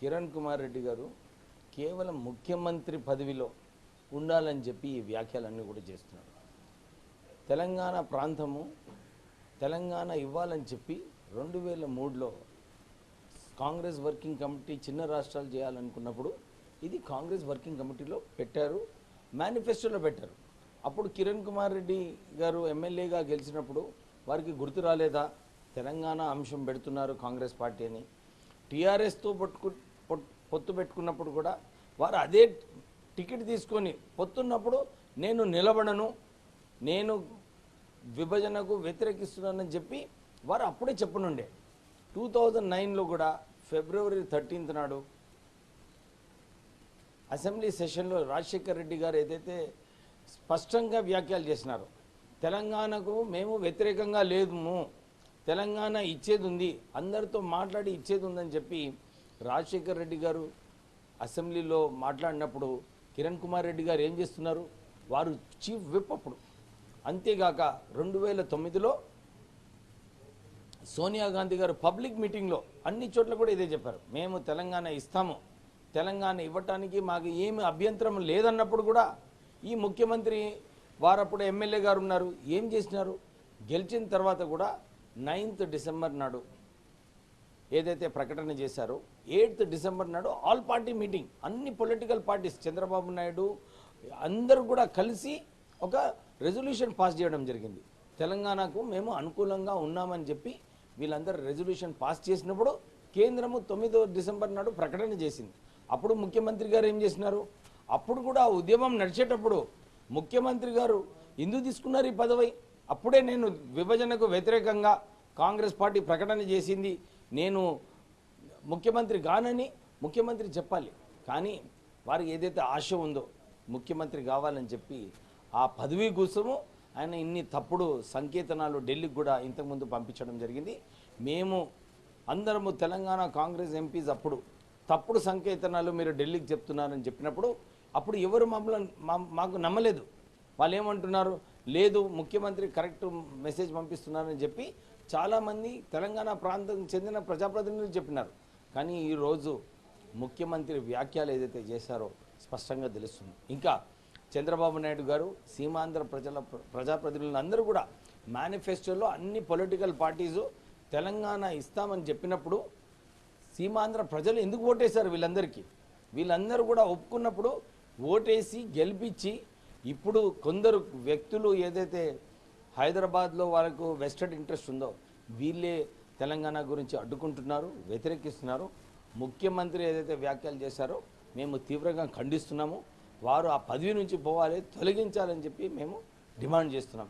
కిరణ్ కుమార్ రెడ్డి గారు కేవలం ముఖ్యమంత్రి పదవిలో ఉండాలని చెప్పి ఈ వ్యాఖ్యలన్నీ కూడా చేస్తున్నారు. తెలంగాణ ప్రాంతము తెలంగాణ ఇవ్వాలని చెప్పి 2003లో కాంగ్రెస్ వర్కింగ్ కమిటీ చిన్న రాష్ట్రాలు చేయాలనుకున్నప్పుడు ఇది కాంగ్రెస్ వర్కింగ్ కమిటీలో పెట్టారు, మేనిఫెస్టోలో పెట్టారు. అప్పుడు కిరణ్ కుమార్ రెడ్డి గారు ఎమ్మెల్యేగా గెలిచినప్పుడు వారికి గుర్తు రాలేదా తెలంగాణ అంశం పెడుతున్నారు కాంగ్రెస్ పార్టీ అని? టీఆర్ఎస్తో పొత్తు పెట్టుకున్నప్పుడు కూడా వారు అదే టికెట్ తీసుకొని పొత్తున్నప్పుడు నేను నిలబడను, నేను విభజనకు వ్యతిరేకిస్తున్నానని చెప్పి వారు అప్పుడే చెప్పనుండే. 2009లో కూడా February 13th నాడు అసెంబ్లీ సెషన్లో రాజశేఖర్ రెడ్డి గారు ఏదైతే స్పష్టంగా వ్యాఖ్యలు చేసినారో తెలంగాణకు మేము వ్యతిరేకంగా లేము, తెలంగాణ ఇచ్చేది ఉంది, అందరితో మాట్లాడి ఇచ్చేది ఉందని చెప్పి రాజశేఖర్ రెడ్డి గారు అసెంబ్లీలో మాట్లాడినప్పుడు కిరణ్ కుమార్ రెడ్డి గారు ఏం చేస్తున్నారు? వారు చీఫ్ విప్ అప్పుడు. అంతేగాక 2009లో సోనియా గాంధీ గారు పబ్లిక్ మీటింగ్లో అన్ని చోట్ల కూడా ఇదే చెప్పారు, మేము తెలంగాణ ఇస్తాము, తెలంగాణ ఇవ్వటానికి మాకు ఏమి అభ్యంతరం లేదన్నప్పుడు కూడా ఈ ముఖ్యమంత్రి వారప్పుడు ఎమ్మెల్యే గారు ఉన్నారు, ఏం చేసినారు? గెలిచిన తర్వాత కూడా 9th డిసెంబర్ నాడు ఏదైతే ప్రకటన చేశారో 8th డిసెంబర్ నాడు ఆల్ పార్టీ మీటింగ్, అన్ని పొలిటికల్ పార్టీస్ చంద్రబాబు నాయుడు అందరూ కూడా కలిసి ఒక రెజల్యూషన్ పాస్ చేయడం జరిగింది. తెలంగాణకు మేము అనుకూలంగా ఉన్నామని చెప్పి వీళ్ళందరూ రెజల్యూషన్ పాస్ చేసినప్పుడు కేంద్రము 9వ డిసెంబర్ నాడు ప్రకటన చేసింది. అప్పుడు ముఖ్యమంత్రి గారు ఏం చేసినారు? అప్పుడు కూడా ఉద్యమం నడిచేటప్పుడు ముఖ్యమంత్రి గారు ఎందుకు తీసుకున్నారు ఈ పదవి? అప్పుడే నేను విభజనకు వ్యతిరేకంగా కాంగ్రెస్ పార్టీ ప్రకటన చేసింది, నేను ముఖ్యమంత్రి గానని ముఖ్యమంత్రి చెప్పాలి. కానీ వారికి ఏదైతే ఆశ ఉందో ముఖ్యమంత్రి కావాలని చెప్పి ఆ పదవి కోసము ఆయన ఇన్ని తప్పుడు సంకేతనాలు ఢిల్లీకి కూడా ఇంతకుముందు పంపించడం జరిగింది. మేము అందరము తెలంగాణ కాంగ్రెస్ ఎంపీస్ అప్పుడు తప్పుడు సంకేతనాలు మీరు ఢిల్లీకి చెప్తున్నారని చెప్పినప్పుడు అప్పుడు ఎవరు మాకు నమ్మలేదు. వాళ్ళు ఏమంటున్నారు? లేదు ముఖ్యమంత్రి కరెక్ట్ మెసేజ్ పంపిస్తున్నారని చెప్పి చాలామంది తెలంగాణ ప్రాంతం చెందిన ప్రజాప్రతినిధులు చెప్పినారు. కానీ ఈరోజు ముఖ్యమంత్రి వ్యాఖ్యలు ఏదైతే చేశారో స్పష్టంగా తెలుస్తుంది. ఇంకా చంద్రబాబు నాయుడు గారు సీమాంధ్ర ప్రజాప్రతినిధులు అందరూ కూడా మేనిఫెస్టోలో అన్ని పొలిటికల్ పార్టీసు తెలంగాణ ఇస్తామని చెప్పినప్పుడు సీమాంధ్ర ప్రజలు ఎందుకు ఓటేశారు? వీళ్ళందరూ కూడా ఒప్పుకున్నప్పుడు ఓటేసి గెలిపించి ఇప్పుడు కొందరు వ్యక్తులు ఏదైతే హైదరాబాద్లో వాళ్ళకు వెస్టెడ్ ఇంట్రెస్ట్ ఉందో వీళ్ళే తెలంగాణ గురించి అడ్డుకుంటున్నారు, వ్యతిరేకిస్తున్నారు. ముఖ్యమంత్రి ఏదైతే వ్యాఖ్యలు చేశారో మేము తీవ్రంగా ఖండిస్తున్నాము. వారు ఆ పదవి నుంచి పోవాలి, తొలగించాలని చెప్పి మేము డిమాండ్ చేస్తున్నాం.